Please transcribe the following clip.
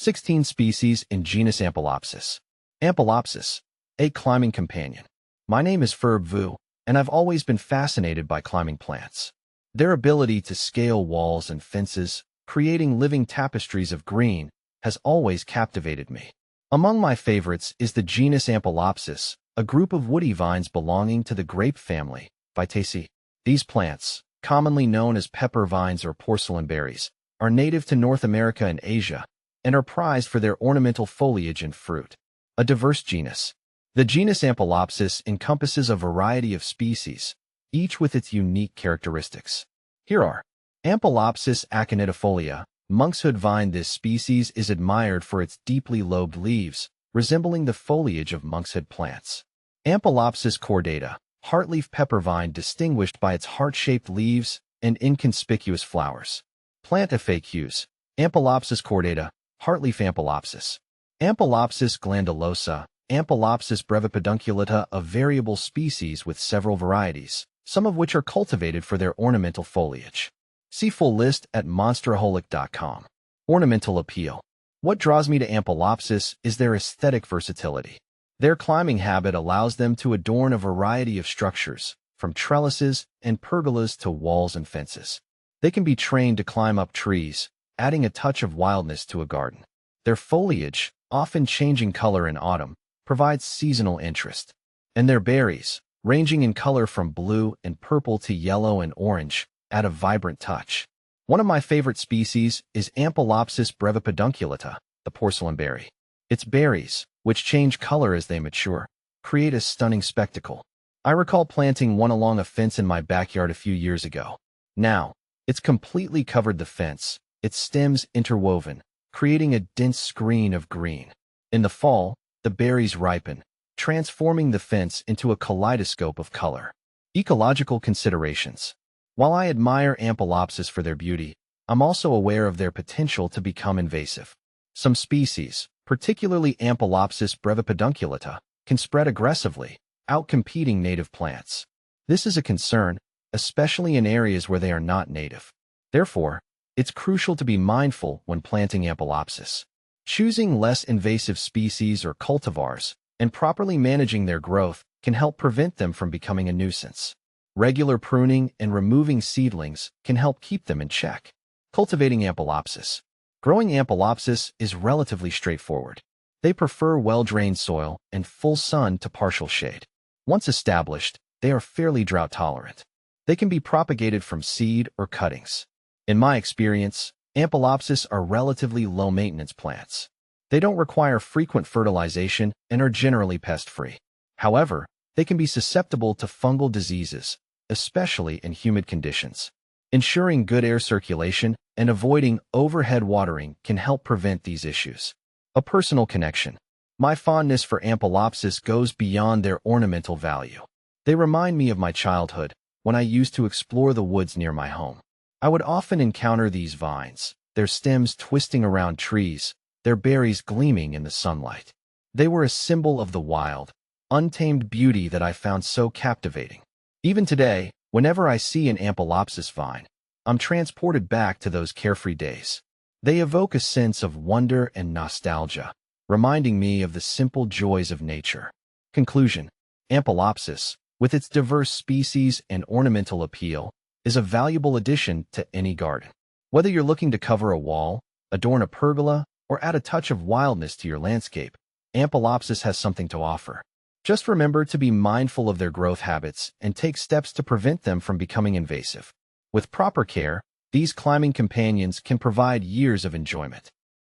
16 species in genus Ampelopsis. Ampelopsis, a climbing companion. My name is Ferb Vu, and I've always been fascinated by climbing plants. Their ability to scale walls and fences, creating living tapestries of green, has always captivated me. Among my favorites is the genus Ampelopsis, a group of woody vines belonging to the grape family, Vitaceae. These plants, commonly known as pepper vines or porcelain berries, are native to North America and Asia, and are prized for their ornamental foliage and fruit. A diverse genus. The genus Ampelopsis encompasses a variety of species, each with its unique characteristics. Here are Ampelopsis aconitifolia, monkshood vine. This species is admired for its deeply lobed leaves, resembling the foliage of monkshood plants. Ampelopsis cordata, heartleaf pepper vine distinguished by its heart-shaped leaves and inconspicuous flowers. Plant FAQs. Ampelopsis cordata, heartleaf Ampelopsis. Ampelopsis glandulosa, Ampelopsis brevipedunculata, a variable species with several varieties, some of which are cultivated for their ornamental foliage. See full list at monsteraholic.com. Ornamental appeal. What draws me to Ampelopsis is their aesthetic versatility. Their climbing habit allows them to adorn a variety of structures, from trellises and pergolas to walls and fences. They can be trained to climb up trees, adding a touch of wildness to a garden. Their foliage, often changing color in autumn, provides seasonal interest. And their berries, ranging in color from blue and purple to yellow and orange, add a vibrant touch. One of my favorite species is Ampelopsis brevipedunculata, the porcelain berry. Its berries, which change color as they mature, create a stunning spectacle. I recall planting one along a fence in my backyard a few years ago. Now, it's completely covered the fence, its stems interwoven, creating a dense screen of green. In the fall, the berries ripen, transforming the fence into a kaleidoscope of color. Ecological considerations. While I admire Ampelopsis for their beauty, I'm also aware of their potential to become invasive. Some species, particularly Ampelopsis brevipedunculata, can spread aggressively, outcompeting native plants. This is a concern, especially in areas where they are not native. Therefore, it's crucial to be mindful when planting Ampelopsis. Choosing less invasive species or cultivars and properly managing their growth can help prevent them from becoming a nuisance. Regular pruning and removing seedlings can help keep them in check. Cultivating Ampelopsis. Growing Ampelopsis is relatively straightforward. They prefer well-drained soil and full sun to partial shade. Once established, they are fairly drought-tolerant. They can be propagated from seed or cuttings. In my experience, Ampelopsis are relatively low-maintenance plants. They don't require frequent fertilization and are generally pest-free. However, they can be susceptible to fungal diseases, especially in humid conditions. Ensuring good air circulation and avoiding overhead watering can help prevent these issues. A personal connection. My fondness for Ampelopsis goes beyond their ornamental value. They remind me of my childhood, when I used to explore the woods near my home. I would often encounter these vines, their stems twisting around trees, their berries gleaming in the sunlight. They were a symbol of the wild, untamed beauty that I found so captivating. Even today, whenever I see an Ampelopsis vine, I'm transported back to those carefree days. They evoke a sense of wonder and nostalgia, reminding me of the simple joys of nature. Conclusion. Ampelopsis, with its diverse species and ornamental appeal, is a valuable addition to any garden. Whether you're looking to cover a wall, adorn a pergola, or add a touch of wildness to your landscape, Ampelopsis has something to offer. Just remember to be mindful of their growth habits and take steps to prevent them from becoming invasive. With proper care, these climbing companions can provide years of enjoyment.